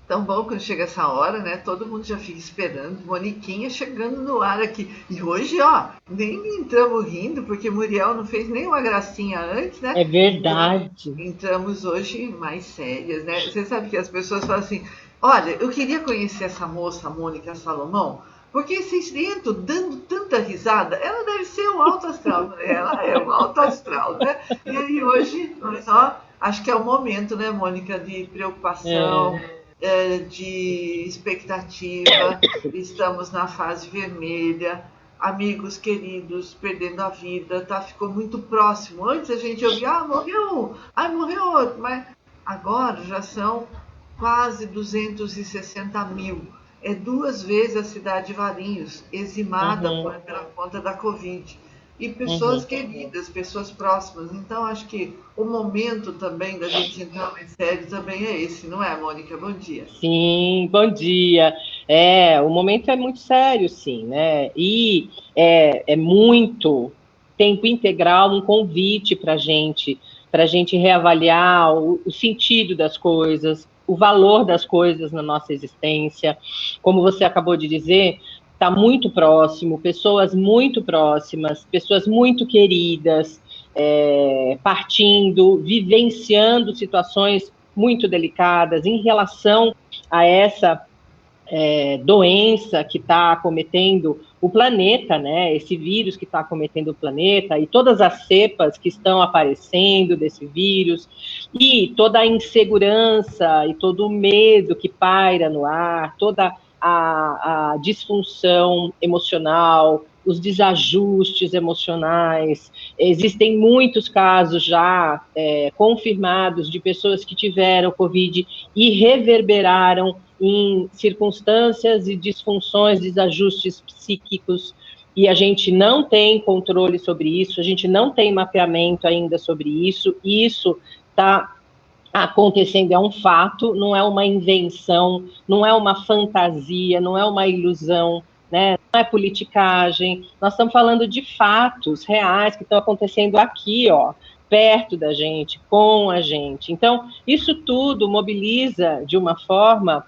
tão bom quando chega essa hora, né? Todo mundo já fica esperando. Moniquinha chegando no ar aqui. E hoje, ó, nem entramos rindo, porque Muriel não fez nenhuma gracinha antes, né? É Então, verdade. entramos hoje mais sérias, né? Você sabe que as pessoas falam assim: olha, eu queria conhecer essa moça, a Mônica Salomão, porque vocês entram dando tanta risada, ela deve ser um alto astral, né? Ela é um alto astral, né? E aí hoje, nós, ó, acho que é o momento, né, Mônica, de preocupação, É, de expectativa, estamos na fase vermelha, amigos queridos perdendo a vida, tá? Ficou muito próximo. Antes a gente ouvia, ah, morreu, ah, morreu outro, mas agora já são quase 260 mil. É 2 vezes a cidade de Valinhos, eximada uhum, pela conta da Covid. E pessoas uhum. queridas, pessoas próximas. Então, acho que o momento também da gente entrar mais sério também é esse, não é, Mônica? Bom dia. Sim, bom dia. O momento é muito sério, sim, né? E é muito tempo integral, um convite para a gente reavaliar o sentido das coisas, o valor das coisas na nossa existência. Como você acabou de dizer, está muito próximo, pessoas muito próximas, pessoas muito queridas, partindo, vivenciando situações muito delicadas em relação a essa doença que está acometendo o planeta, né? Esse vírus que está acometendo o planeta e todas as cepas que estão aparecendo desse vírus e toda a insegurança e todo o medo que paira no ar, toda a disfunção emocional, os desajustes emocionais. Existem muitos casos já confirmados de pessoas que tiveram Covid e reverberaram em circunstâncias e disfunções, desajustes psíquicos, e a gente não tem controle sobre isso, a gente não tem mapeamento ainda sobre isso, e isso está acontecendo, é um fato, não é uma invenção, não é uma fantasia, não é uma ilusão, né? Não é politicagem, nós estamos falando de fatos reais que estão acontecendo aqui, ó, perto da gente, com a gente. Então, isso tudo mobiliza de uma forma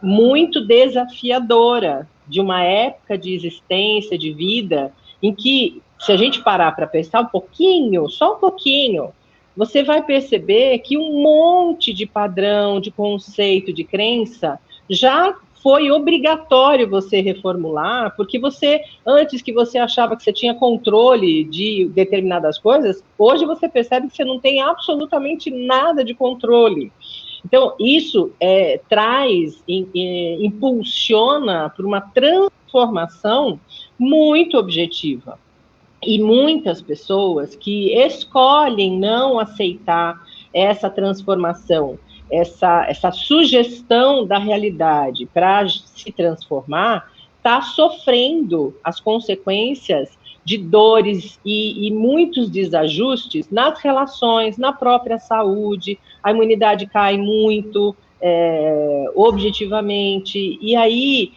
muito desafiadora, de uma época de existência, de vida, em que, se a gente parar para pensar um pouquinho, só um pouquinho, você vai perceber que um monte de padrão, de conceito, de crença já foi obrigatório você reformular, porque você, antes que você achava que você tinha controle de determinadas coisas, hoje você percebe que você não tem absolutamente nada de controle. Então, isso traz, impulsiona para uma transformação muito objetiva. E muitas pessoas que escolhem não aceitar essa transformação, essa sugestão da realidade para se transformar, está sofrendo as consequências de dores e muitos desajustes nas relações, na própria saúde, a imunidade cai muito objetivamente, e aí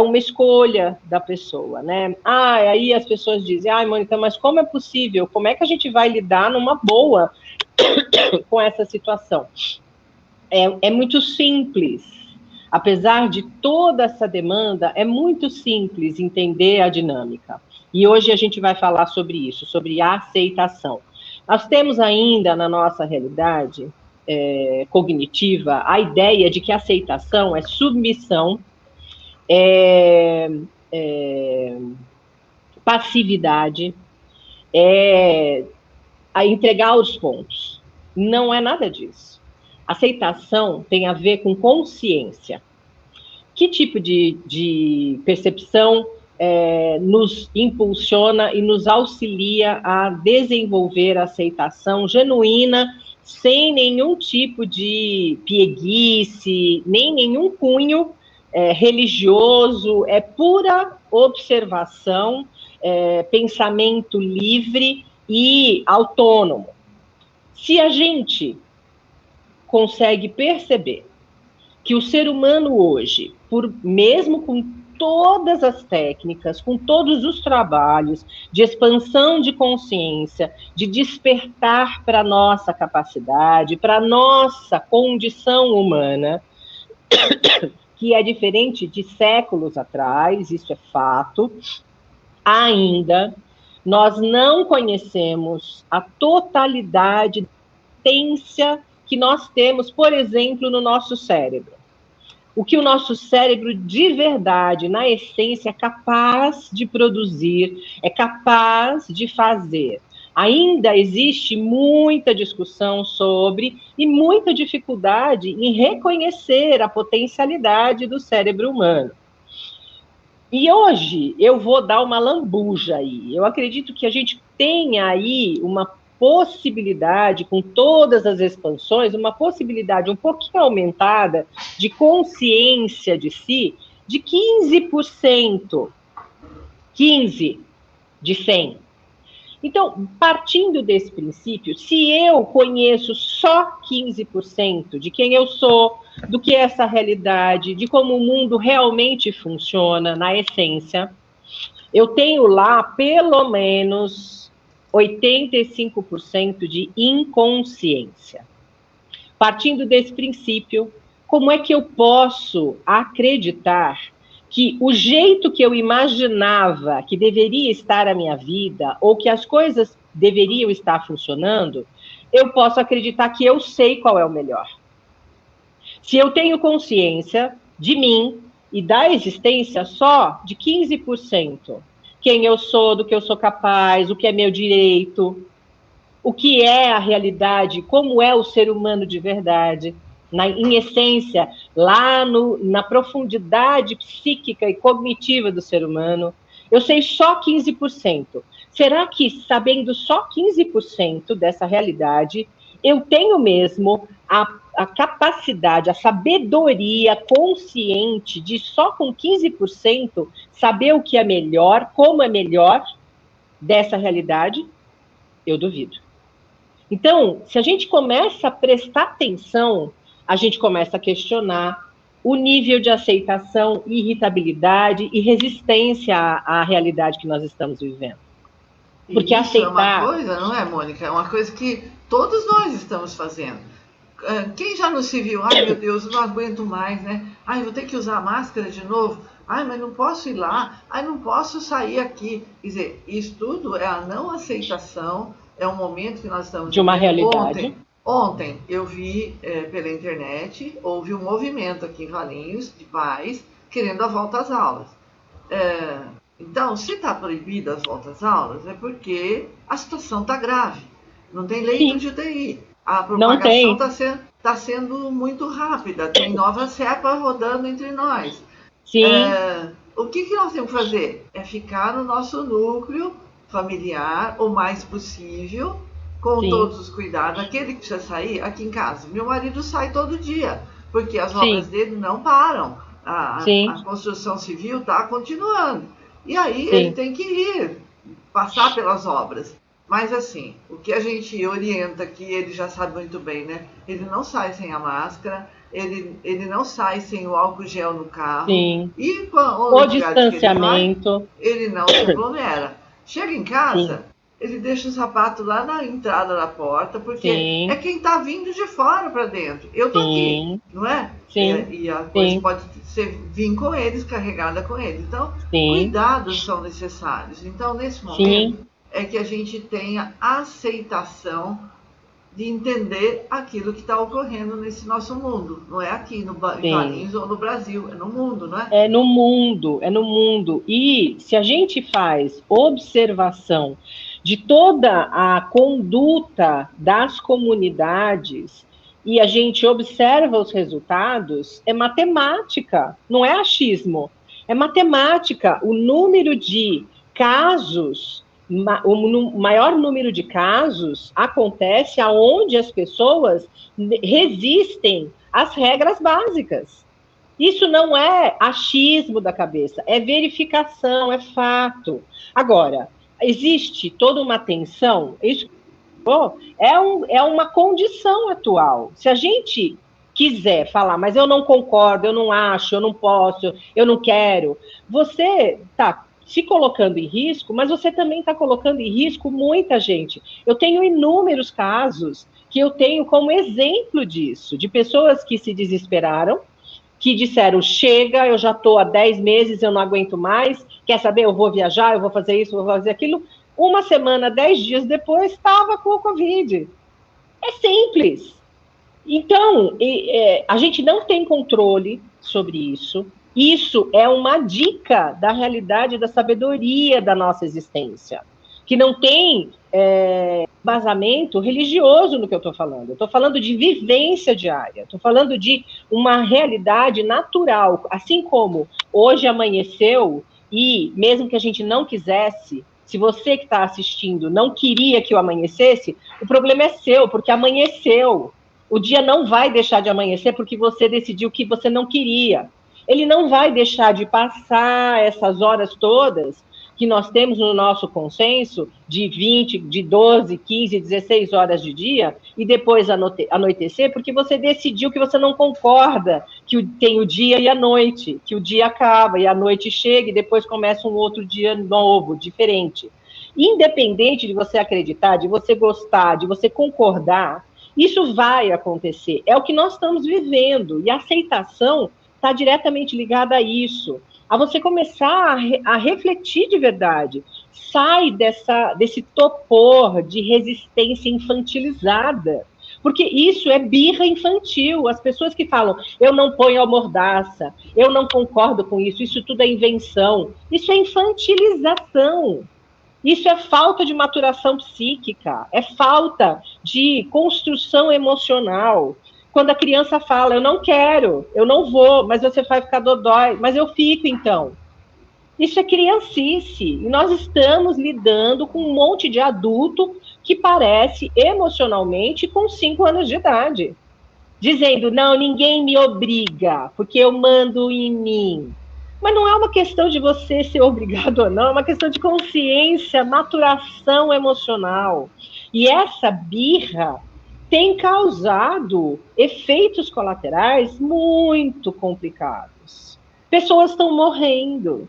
uma escolha da pessoa, né? Aí as pessoas dizem, Mônica, mas como é possível? Como é que a gente vai lidar numa boa com essa situação? É muito simples. Apesar de toda essa demanda, é muito simples entender a dinâmica. E hoje a gente vai falar sobre isso, sobre aceitação. Nós temos ainda na nossa realidade cognitiva a ideia de que a aceitação é submissão, passividade, a entregar os pontos. Não é nada disso. Aceitação tem a ver com consciência. Que tipo de percepção nos impulsiona e nos auxilia a desenvolver a aceitação genuína, sem nenhum tipo de pieguice, nem nenhum cunho religioso, é pura observação, pensamento livre e autônomo. Se a gente consegue perceber que o ser humano hoje, mesmo com todas as técnicas, com todos os trabalhos de expansão de consciência, de despertar para a nossa capacidade, para a nossa condição humana, que é diferente de séculos atrás, isso é fato. Ainda, nós não conhecemos a totalidade da potência que nós temos, por exemplo, no nosso cérebro. O que o nosso cérebro, de verdade, na essência, é capaz de produzir, é capaz de fazer. Ainda existe muita discussão sobre e muita dificuldade em reconhecer a potencialidade do cérebro humano. E hoje eu vou dar uma lambuja aí. Eu acredito que a gente tenha aí uma possibilidade, com todas as expansões, uma possibilidade um pouquinho aumentada de consciência de si, de 15%. 15 de 100. Então, partindo desse princípio, se eu conheço só 15% de quem eu sou, do que é essa realidade, de como o mundo realmente funciona, na essência, eu tenho lá pelo menos 85% de inconsciência. Partindo desse princípio, como é que eu posso acreditar que o jeito que eu imaginava que deveria estar a minha vida, ou que as coisas deveriam estar funcionando, eu posso acreditar que eu sei qual é o melhor? Se eu tenho consciência de mim e da existência só de 15%, quem eu sou, do que eu sou capaz, o que é meu direito, o que é a realidade, como é o ser humano de verdade, em essência, lá na profundidade psíquica e cognitiva do ser humano, eu sei só 15%. Será que, sabendo só 15% dessa realidade, eu tenho mesmo a capacidade, a sabedoria consciente de só com 15% saber o que é melhor, como é melhor dessa realidade? Eu duvido. Então, se a gente começa a prestar atenção, a gente começa a questionar o nível de aceitação, irritabilidade e resistência à realidade que nós estamos vivendo. Porque isso aceitar... é uma coisa, não é, Mônica? É uma coisa que todos nós estamos fazendo. Quem já não se viu, ai meu Deus, não aguento mais, né? Ai, vou ter que usar máscara de novo. Ai, mas não posso ir lá. Ai, não posso sair aqui. Quer dizer, isso tudo é a não aceitação, é um momento que nós estamos... De uma realidade. Ontem eu vi pela internet, houve um movimento aqui em Valinhos, de pais, querendo a volta às aulas. Então, se está proibida as voltas às aulas, é porque a situação está grave. Não tem leito de UTI. A propagação está sendo muito rápida. Tem nova cepa rodando entre nós. Sim. O que nós temos que fazer? É ficar no nosso núcleo familiar o mais possível, com todos os cuidados. Aquele que precisa sair, aqui em casa, meu marido sai todo dia, porque as obras dele não param. A construção civil está continuando. E aí ele tem que ir, passar pelas obras. Mas assim, o que a gente orienta, que ele já sabe muito bem, né? Ele não sai sem a máscara, ele não sai sem o álcool gel no carro. Sim. E o distanciamento. Ele não se aglomera. Chega em casa, ele deixa o sapato lá na entrada da porta, porque é quem está vindo de fora para dentro. Eu estou aqui, não é? Sim. E a coisa pode vir com eles, carregada com eles. Então, cuidados são necessários. Então, nesse momento, é que a gente tenha aceitação de entender aquilo que está ocorrendo nesse nosso mundo. Não é aqui no Valinhos ou no Brasil, é no mundo, não é? É no mundo. E se a gente faz observação de toda a conduta das comunidades e a gente observa os resultados, é matemática, não é achismo, é matemática. O número de casos, o maior número de casos acontece aonde as pessoas resistem às regras básicas. Isso não é achismo da cabeça, é verificação, é fato. Agora, existe toda uma tensão, isso é uma condição atual. Se a gente quiser falar, mas eu não concordo, eu não acho, eu não posso, eu não quero, você está se colocando em risco, mas você também está colocando em risco muita gente. Eu tenho inúmeros casos que eu tenho como exemplo disso, de pessoas que se desesperaram, que disseram, chega, eu já estou há 10 meses, eu não aguento mais, quer saber, eu vou viajar, eu vou fazer isso, eu vou fazer aquilo. Uma semana, 10 dias depois, estava com o Covid. É simples. Então, a gente não tem controle sobre isso. Isso é uma dica da realidade, da sabedoria da nossa existência, que não tem embasamento religioso no que eu estou falando. Eu estou falando de vivência diária, estou falando de uma realidade natural. Assim como hoje amanheceu, e mesmo que a gente não quisesse, se você que está assistindo não queria que eu amanhecesse, o problema é seu, porque amanheceu. O dia não vai deixar de amanhecer porque você decidiu que você não queria. Ele não vai deixar de passar essas horas todas que nós temos no nosso consenso de 20, de 12, 15, 16 horas de dia e depois anoitecer, porque você decidiu que você não concorda que tem o dia e a noite, que o dia acaba e a noite chega e depois começa um outro dia novo, diferente. Independente de você acreditar, de você gostar, de você concordar, isso vai acontecer. É o que nós estamos vivendo e a aceitação está diretamente ligada a isso. A você começar a refletir de verdade. Sai desse topor de resistência infantilizada. Porque isso é birra infantil. As pessoas que falam, eu não ponho a mordaça, eu não concordo com isso tudo é invenção. Isso é infantilização. Isso é falta de maturação psíquica, é falta de construção emocional. Quando a criança fala, eu não quero, eu não vou, mas você vai ficar dodói, mas eu fico então. Isso é criancice. E nós estamos lidando com um monte de adulto que parece emocionalmente com 5 anos de idade. Dizendo, não, ninguém me obriga, porque eu mando em mim. Mas não é uma questão de você ser obrigado ou não, é uma questão de consciência, maturação emocional. E essa birra tem causado efeitos colaterais muito complicados. Pessoas estão morrendo.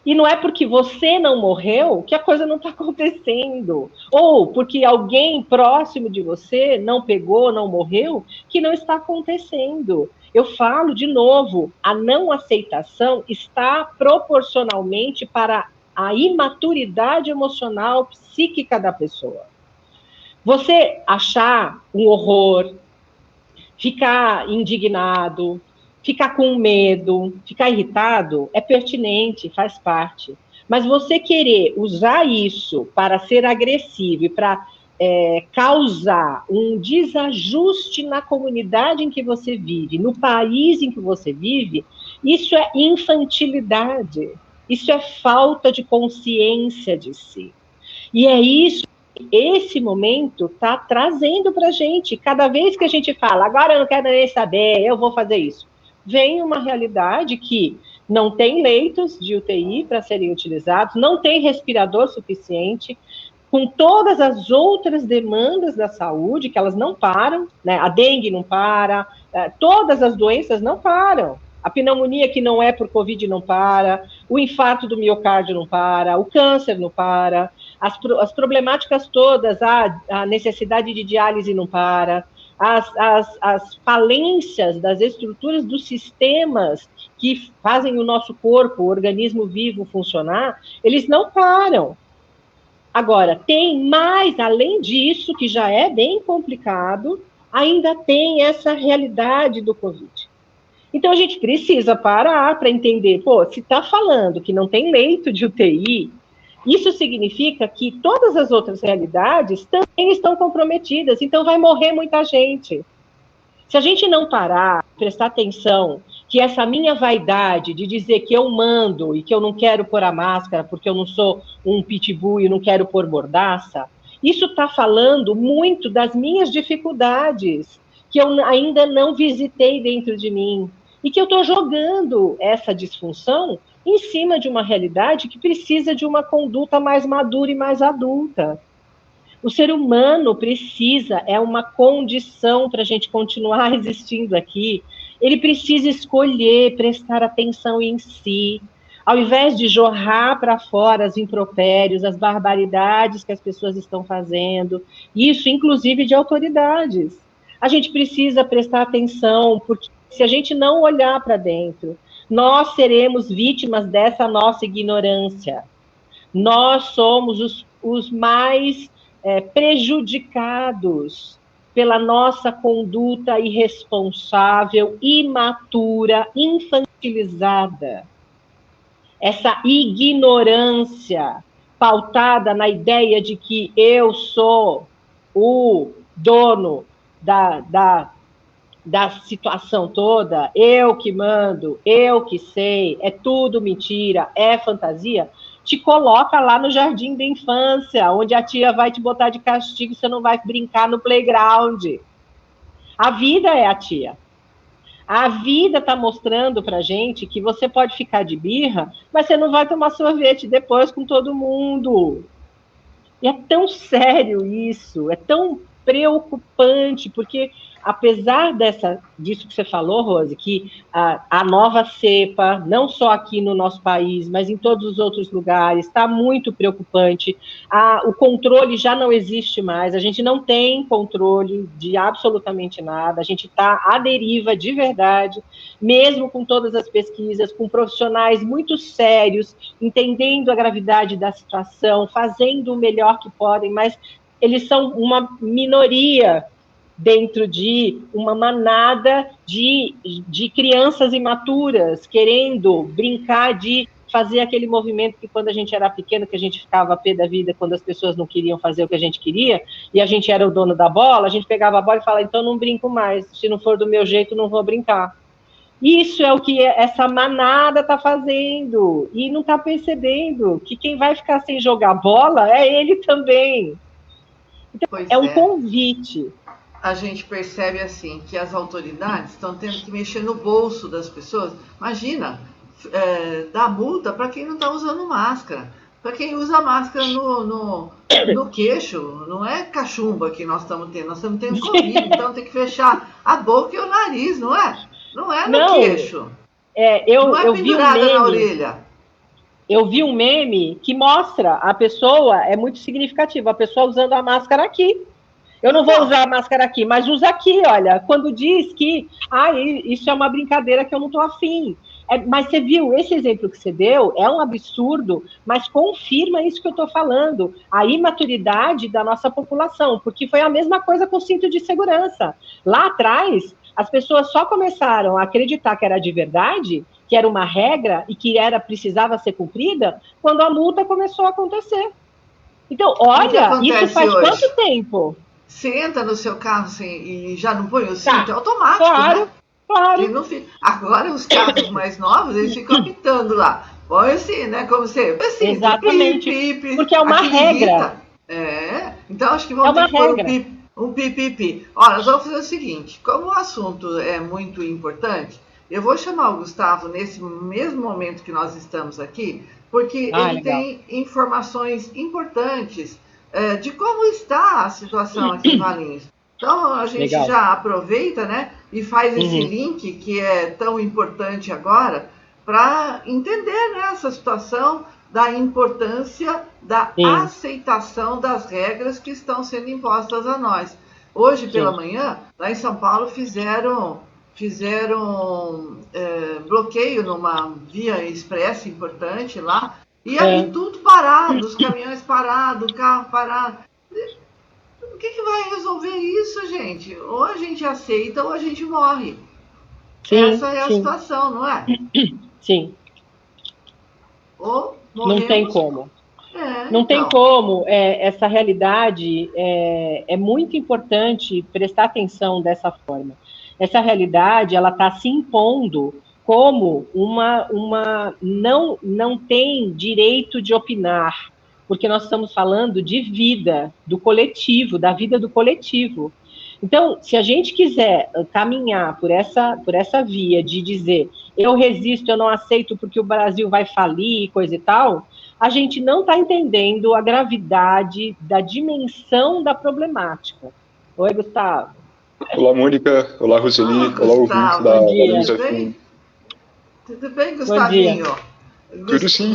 E não é porque você não morreu que a coisa não está acontecendo. Ou porque alguém próximo de você não pegou, não morreu, que não está acontecendo. Eu falo de novo, a não aceitação está proporcionalmente para a imaturidade emocional psíquica da pessoa. Você achar um horror, ficar indignado, ficar com medo, ficar irritado, é pertinente, faz parte. Mas você querer usar isso para ser agressivo e para causar um desajuste na comunidade em que você vive, no país em que você vive, isso é infantilidade, isso é falta de consciência de si. E é isso que esse momento está trazendo para a gente. Cada vez que a gente fala, agora eu não quero nem saber, eu vou fazer isso, vem uma realidade que não tem leitos de UTI para serem utilizados, não tem respirador suficiente, com todas as outras demandas da saúde, que elas não param, né? A dengue não para, todas as doenças não param. A pneumonia que não é por Covid não para, o infarto do miocárdio não para, o câncer não para, as problemáticas todas, a necessidade de diálise não para, as falências das estruturas dos sistemas que fazem o nosso corpo, o organismo vivo funcionar, eles não param. Agora, tem mais, além disso, que já é bem complicado, ainda tem essa realidade do Covid. Então, a gente precisa parar para entender, se está falando que não tem leito de UTI, isso significa que todas as outras realidades também estão comprometidas, então vai morrer muita gente. Se a gente não parar, prestar atenção, que essa minha vaidade de dizer que eu mando e que eu não quero pôr a máscara porque eu não sou um pitbull e não quero pôr mordaça, isso está falando muito das minhas dificuldades, que eu ainda não visitei dentro de mim, e que eu estou jogando essa disfunção em cima de uma realidade que precisa de uma conduta mais madura e mais adulta. O ser humano precisa, é uma condição para a gente continuar existindo aqui, ele precisa escolher, prestar atenção em si, ao invés de jorrar para fora os impropérios, as barbaridades que as pessoas estão fazendo, isso inclusive de autoridades. A gente precisa prestar atenção, porque se a gente não olhar para dentro, nós seremos vítimas dessa nossa ignorância. Nós somos os mais prejudicados pela nossa conduta irresponsável, imatura, infantilizada. Essa ignorância pautada na ideia de que eu sou o dono da situação toda, eu que mando, eu que sei, é tudo mentira, é fantasia, te coloca lá no jardim da infância, onde a tia vai te botar de castigo, você não vai brincar no playground. A vida é a tia. A vida está mostrando para gente que você pode ficar de birra, mas você não vai tomar sorvete depois com todo mundo. E é tão sério isso, é tão preocupante, porque apesar disso que você falou, Rose, que a nova cepa, não só aqui no nosso país, mas em todos os outros lugares, está muito preocupante. O controle já não existe mais, a gente não tem controle de absolutamente nada, a gente está à deriva de verdade, mesmo com todas as pesquisas, com profissionais muito sérios, entendendo a gravidade da situação, fazendo o melhor que podem, mas eles são uma minoria dentro de uma manada de crianças imaturas, querendo brincar de fazer aquele movimento que quando a gente era pequeno, que a gente ficava a pé da vida quando as pessoas não queriam fazer o que a gente queria, e a gente era o dono da bola, a gente pegava a bola e falava, então não brinco mais, se não for do meu jeito, não vou brincar. Isso é o que essa manada está fazendo, e não está percebendo que quem vai ficar sem jogar bola é ele também. Então, é um convite. A gente percebe assim que as autoridades estão tendo que mexer no bolso das pessoas. Imagina, dar multa para quem não está usando máscara. Para quem usa máscara no queixo, não é cachumba que nós estamos tendo Covid, então tem que fechar a boca e o nariz, não é? Não é no queixo. Não é pendurada na orelha. Eu vi um meme que mostra a pessoa, é muito significativo, a pessoa usando a máscara aqui. Eu não vou usar a máscara aqui, mas usa aqui, olha, quando diz que isso é uma brincadeira que eu não estou afim. Mas você viu, esse exemplo que você deu é um absurdo, mas confirma isso que eu estou falando, a imaturidade da nossa população, porque foi a mesma coisa com o cinto de segurança. Lá atrás, as pessoas só começaram a acreditar que era de verdade, que era uma regra e que precisava ser cumprida, quando a multa começou a acontecer. Então, olha, isso faz hoje? Quanto tempo? Você entra no seu carro e já não põe o cinto, é automático, claro, né? Claro. Não fica... Agora, os carros mais novos, eles ficam apitando lá. Põe assim, né? Como você... Assim, exatamente, porque é uma regra. Então acho que vamos ter que pôr um pipipi. Olha, nós vamos fazer o seguinte, como o assunto é muito importante, eu vou chamar o Gustavo nesse mesmo momento que nós estamos aqui, porque ele tem informações importantes de como está a situação aqui em Valinhos. Então, a gente já aproveita, né, e faz esse link que é tão importante agora para entender, né, essa situação da importância da aceitação das regras que estão sendo impostas a nós. Hoje, pela manhã, lá em São Paulo, fizeram bloqueio numa via expressa importante lá, e aí tudo parado, os caminhões parados, o carro parado. O que vai resolver isso, gente? Ou a gente aceita ou a gente morre. Essa é a situação, não é? Sim. Ou morremos. Não tem como. Não tem como. Essa realidade é muito importante prestar atenção dessa forma. Essa realidade, ela está se impondo como não tem direito de opinar, porque nós estamos falando de vida do coletivo, da vida do coletivo. Então, se a gente quiser caminhar por essa via de dizer eu resisto, eu não aceito porque o Brasil vai falir e coisa e tal, a gente não está entendendo a gravidade da dimensão da problemática. Oi, Gustavo. Olá, Mônica. Olá, Roseli. Olá, ouvintes da Valinhos FM. Tudo bem, Gustavinho? Tudo sim.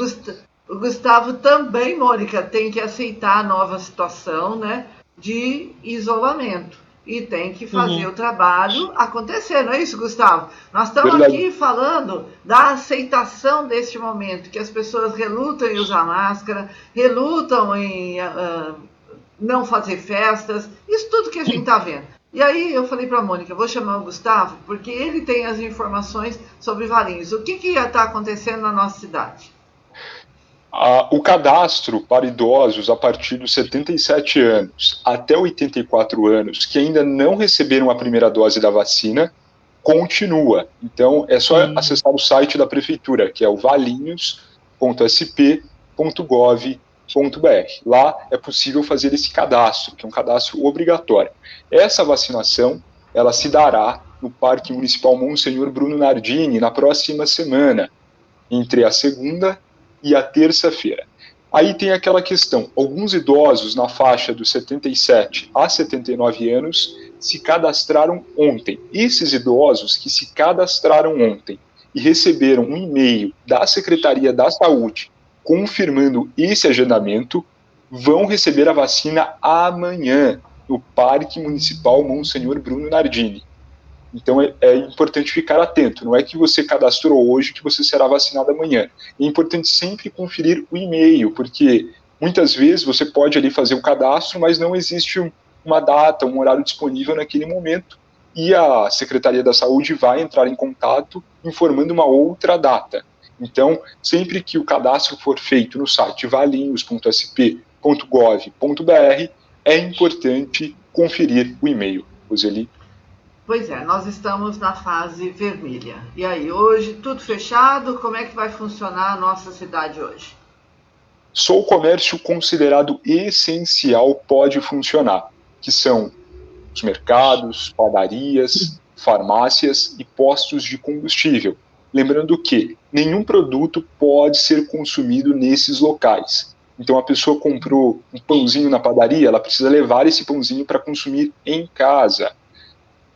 O Gustavo também, Mônica, tem que aceitar a nova situação, né, de isolamento. e tem que fazer o trabalho acontecer, não é isso, Gustavo? Nós estamos aqui falando da aceitação deste momento, que as pessoas relutam em usar máscara, relutam em não fazer festas, isso tudo que a gente está vendo. E aí eu falei para a Mônica, vou chamar o Gustavo, porque ele tem as informações sobre Valinhos. O que ia estar acontecendo na nossa cidade? O cadastro para idosos a partir dos 77 anos até 84 anos que ainda não receberam a primeira dose da vacina continua. Então é só acessar o site da prefeitura, que é o valinhos.sp.gov.br. Lá é possível fazer esse cadastro, que é um cadastro obrigatório. Essa vacinação ela se dará no Parque Municipal Monsenhor Bruno Nardini na próxima semana, entre a segunda e a terça-feira. Aí tem aquela questão, alguns idosos na faixa dos 77 a 79 anos se cadastraram ontem. Esses idosos que se cadastraram ontem e receberam um e-mail da Secretaria da Saúde confirmando esse agendamento, vão receber a vacina amanhã no Parque Municipal Monsenhor Bruno Nardini. Então é importante ficar atento, não é que você cadastrou hoje que você será vacinado amanhã. É importante sempre conferir o e-mail, porque muitas vezes você pode ali fazer o cadastro, mas não existe uma data, um horário disponível naquele momento, e a Secretaria da Saúde vai entrar em contato informando uma outra data. Então, sempre que o cadastro for feito no site valinhos.sp.gov.br, é importante conferir o e-mail, Roseli. Pois é, nós estamos na fase vermelha. E aí, hoje, tudo fechado, como é que vai funcionar a nossa cidade hoje? Só o comércio considerado essencial pode funcionar, que são os mercados, padarias, farmácias e postos de combustível. Lembrando que nenhum produto pode ser consumido nesses locais. Então, a pessoa comprou um pãozinho na padaria, ela precisa levar esse pãozinho para consumir em casa.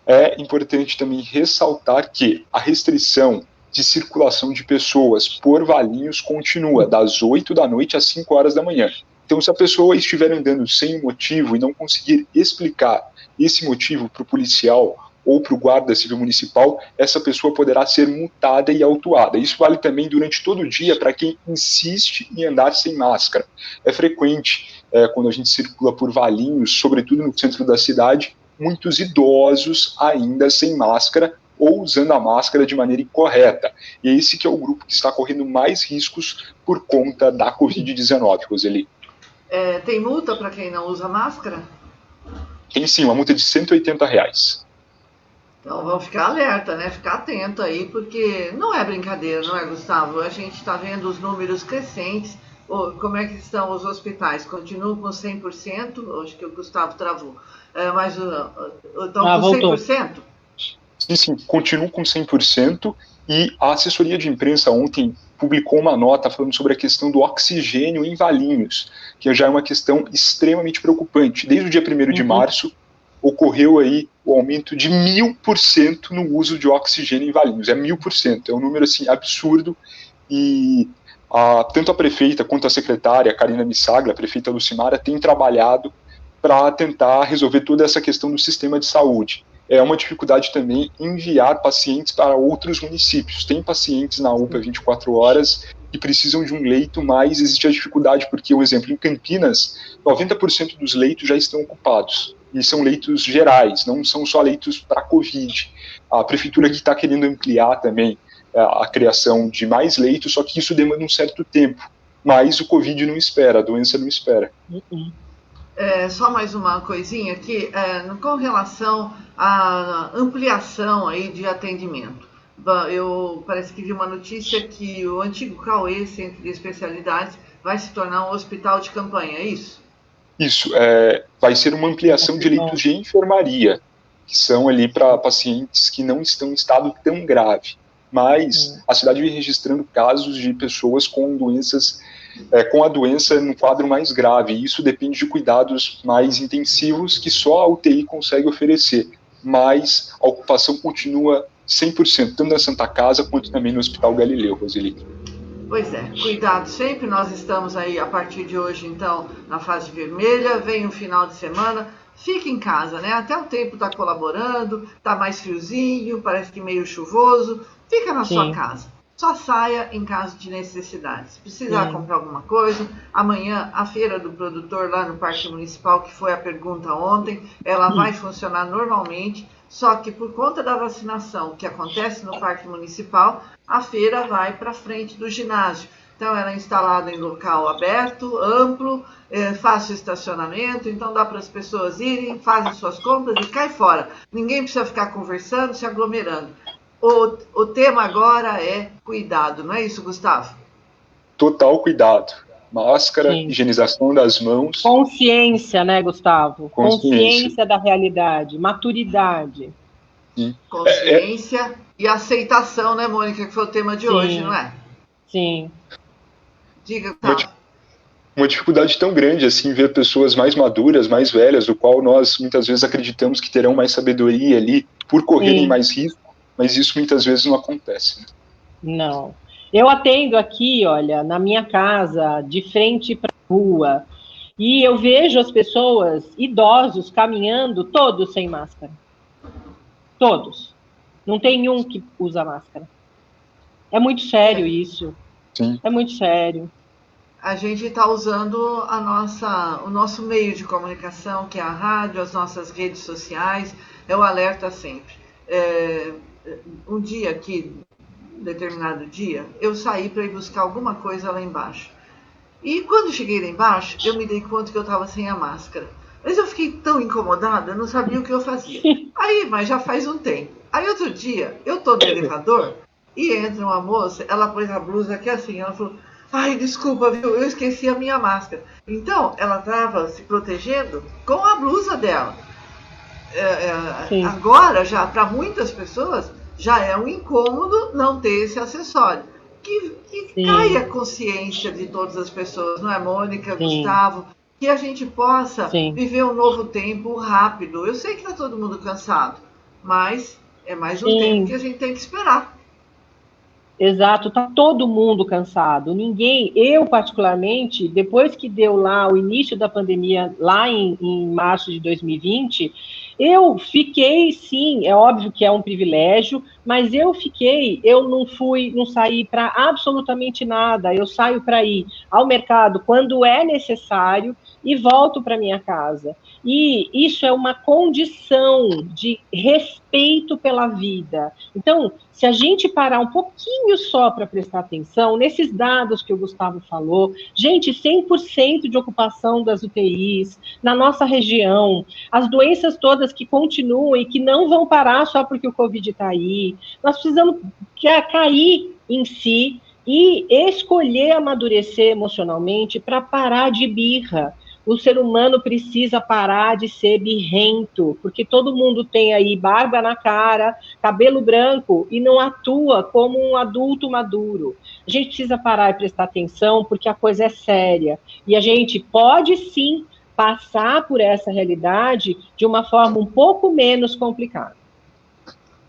É importante também ressaltar que a restrição de circulação de pessoas por Valinhos continua das 8 da noite às 5 horas da manhã. Então, se a pessoa estiver andando sem motivo e não conseguir explicar esse motivo para o policial ou para o guarda civil municipal, essa pessoa poderá ser multada e autuada. Isso vale também durante todo o dia para quem insiste em andar sem máscara. É frequente, quando a gente circula por Valinhos, sobretudo no centro da cidade, muitos idosos ainda sem máscara ou usando a máscara de maneira incorreta. E esse que é o grupo que está correndo mais riscos por conta da Covid-19, Roseli. Tem multa para quem não usa máscara? Tem sim, uma multa de R$180. Então vamos ficar alerta, né? Ficar atento aí, porque não é brincadeira, não é, Gustavo? A gente está vendo os números crescentes. Como é que estão os hospitais? Continuam com 100%? Acho que o Gustavo travou. Mas estão com 100%? Sim, continuam com 100%. E a assessoria de imprensa ontem publicou uma nota falando sobre a questão do oxigênio em Valinhos, que já é uma questão extremamente preocupante. Desde o dia 1º de março, ocorreu aí o aumento de 1000% no uso de oxigênio em Valinhos. É 1000%, é um número assim, absurdo. E tanto a prefeita quanto a secretária, Karina Missaglia, a prefeita Lucimara, tem trabalhado para tentar resolver toda essa questão do sistema de saúde. É uma dificuldade também enviar pacientes para outros municípios. Tem pacientes na UPA 24 horas que precisam de um leito, mas existe a dificuldade porque, um exemplo, em Campinas, 90% dos leitos já estão ocupados. E são leitos gerais, não são só leitos para Covid. A prefeitura aqui está querendo ampliar também a criação de mais leitos, só que isso demanda um certo tempo. Mas o Covid não espera, a doença não espera. Só mais uma coisinha aqui, com relação à ampliação aí de atendimento. Eu parece que vi uma notícia que o antigo Cauê, Centro de Especialidades, vai se tornar um hospital de campanha, é isso? Isso, vai ser uma ampliação de leitos de enfermaria, que são ali para pacientes que não estão em estado tão grave. Mas a cidade vem registrando casos de pessoas com doenças, com a doença no quadro mais grave, e isso depende de cuidados mais intensivos que só a UTI consegue oferecer, mas a ocupação continua 100%, tanto na Santa Casa quanto também no Hospital Galileu, Roseli. Pois é, cuidado sempre, nós estamos aí a partir de hoje, então, na fase vermelha, vem um final de semana, fique em casa, né? Até o tempo está colaborando, está mais friozinho, parece que meio chuvoso. Fica na sua casa. Só saia em caso de necessidade. Se precisar comprar alguma coisa, amanhã a feira do produtor lá no Parque Municipal, que foi a pergunta ontem, ela vai funcionar normalmente, só que por conta da vacinação que acontece no Parque Municipal, a feira vai para frente do ginásio. Então ela é instalada em local aberto, amplo, fácil estacionamento, então dá para as pessoas irem, fazem suas compras e cai fora. Ninguém precisa ficar conversando, se aglomerando. O tema agora é cuidado, não é isso, Gustavo? Total cuidado. Máscara, higienização das mãos. Consciência, né, Gustavo? Consciência da realidade, maturidade. Sim. Consciência e aceitação, né, Mônica, que foi o tema de hoje, não é? Sim. Diga, Gustavo. Uma dificuldade tão grande assim ver pessoas mais maduras, mais velhas, do qual nós muitas vezes acreditamos que terão mais sabedoria ali por correrem mais risco. Mas isso muitas vezes não acontece. Né? Não. Eu atendo aqui, olha, na minha casa, de frente para a rua, e eu vejo as pessoas, idosos, caminhando, todos sem máscara. Todos. Não tem um que usa máscara. É muito sério isso. Sim. É muito sério. A gente está usando o nosso meio de comunicação, que é a rádio, as nossas redes sociais, é o alerta sempre. Um dia aqui, determinado dia, eu saí para ir buscar alguma coisa lá embaixo. E quando cheguei lá embaixo, eu me dei conta que eu estava sem a máscara. Mas eu fiquei tão incomodada, eu não sabia o que eu fazia. Aí, mas já faz um tempo. Aí outro dia, eu estou no elevador e entra uma moça, ela pôs a blusa aqui assim, ela falou, ai, desculpa, viu, eu esqueci a minha máscara. Então, ela estava se protegendo com a blusa dela. Agora, já para muitas pessoas, já é um incômodo não ter esse acessório. Que caia a consciência de todas as pessoas, não é, Mônica, Gustavo? Que a gente possa viver um novo tempo rápido. Eu sei que está todo mundo cansado, mas é mais um tempo que a gente tem que esperar. Exato, está todo mundo cansado. Ninguém, eu particularmente, depois que deu lá o início da pandemia, lá em março de 2020, eu fiquei, sim, é óbvio que é um privilégio, mas eu não saí para absolutamente nada. Eu saio para ir ao mercado quando é necessário e volto para minha casa. E isso é uma condição de respeito pela vida. Então, se a gente parar um pouquinho só para prestar atenção nesses dados que o Gustavo falou, gente, 100% de ocupação das UTIs na nossa região, as doenças todas que continuam e que não vão parar só porque o Covid está aí, nós precisamos cair em si e escolher amadurecer emocionalmente para parar de birra. O ser humano precisa parar de ser birrento, porque todo mundo tem aí barba na cara, cabelo branco e não atua como um adulto maduro. A gente precisa parar e prestar atenção, porque a coisa é séria. E a gente pode, sim, passar por essa realidade de uma forma um pouco menos complicada.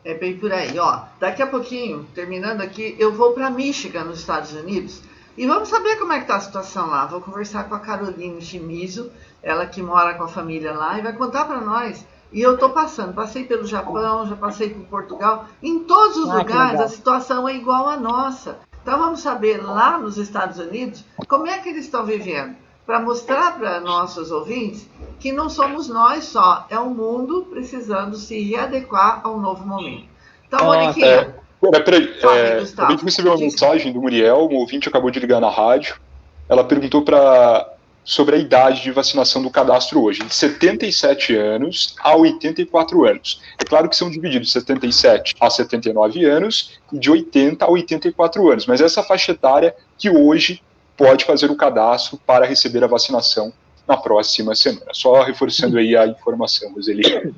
É bem por aí. Ó, daqui a pouquinho, terminando aqui, eu vou para Michigan, nos Estados Unidos, e vamos saber como é que está a situação lá. Vou conversar com a Caroline Shimizu, ela que mora com a família lá, e vai contar para nós. E eu estou passei pelo Japão, já passei por Portugal. Em todos os lugares a situação é igual à nossa. Então vamos saber lá nos Estados Unidos como é que eles estão vivendo, para mostrar para nossos ouvintes que não somos nós só, é o mundo precisando se readequar a um novo momento. Então, Moniquinha... Acabei de receber uma mensagem do Muriel, um ouvinte acabou de ligar na rádio. Ela perguntou sobre a idade de vacinação do cadastro hoje, de 77 anos a 84 anos. É claro que são divididos 77 a 79 anos e de 80 a 84 anos, mas essa faixa etária que hoje pode fazer o cadastro para receber a vacinação na próxima semana. Só reforçando aí a informação, Roseli.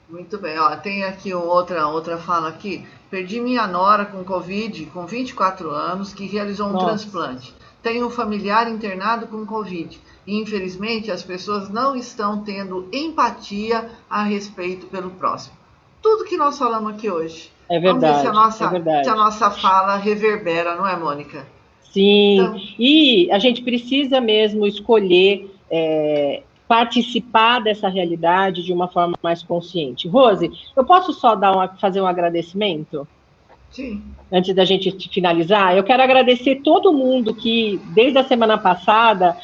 Muito bem, ó, tem aqui outra fala aqui. Perdi minha nora com Covid, com 24 anos, que realizou um transplante. Tenho um familiar internado com Covid. E, infelizmente, as pessoas não estão tendo empatia a respeito pelo próximo. Tudo que nós falamos aqui hoje. É verdade, vamos ver se a nossa fala reverbera, não é, Mônica? Sim, então, e a gente precisa mesmo escolher participar dessa realidade de uma forma mais consciente. Rose, eu posso só fazer um agradecimento? Sim. Antes da gente finalizar, eu quero agradecer todo mundo que, desde a semana passada,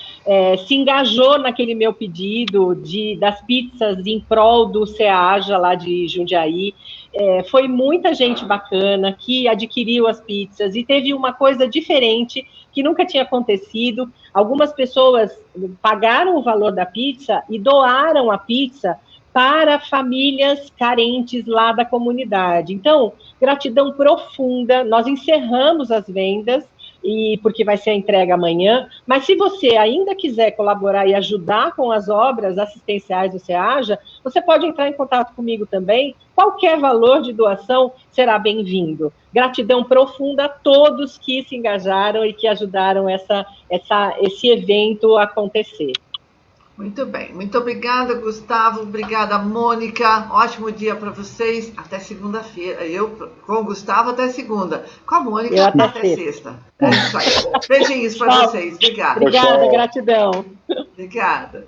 se engajou naquele meu pedido das pizzas em prol do SEAJA, lá de Jundiaí. Foi muita gente bacana que adquiriu as pizzas e teve uma coisa diferente que nunca tinha acontecido. Algumas pessoas pagaram o valor da pizza e doaram a pizza para famílias carentes lá da comunidade. Então, gratidão profunda. Nós encerramos as vendas, porque vai ser a entrega amanhã, mas se você ainda quiser colaborar e ajudar com as obras assistenciais do SEAJA, você pode entrar em contato comigo também. Qualquer valor de doação será bem-vindo. Gratidão profunda a todos que se engajaram e que ajudaram esse evento a acontecer. Muito bem. Muito obrigada, Gustavo. Obrigada, Mônica. Ótimo dia para vocês. Até segunda-feira. Eu com o Gustavo até segunda. Com a Mônica até sexta. É isso aí. Beijinhos para vocês. Obrigada. Obrigada, gratidão. Obrigada.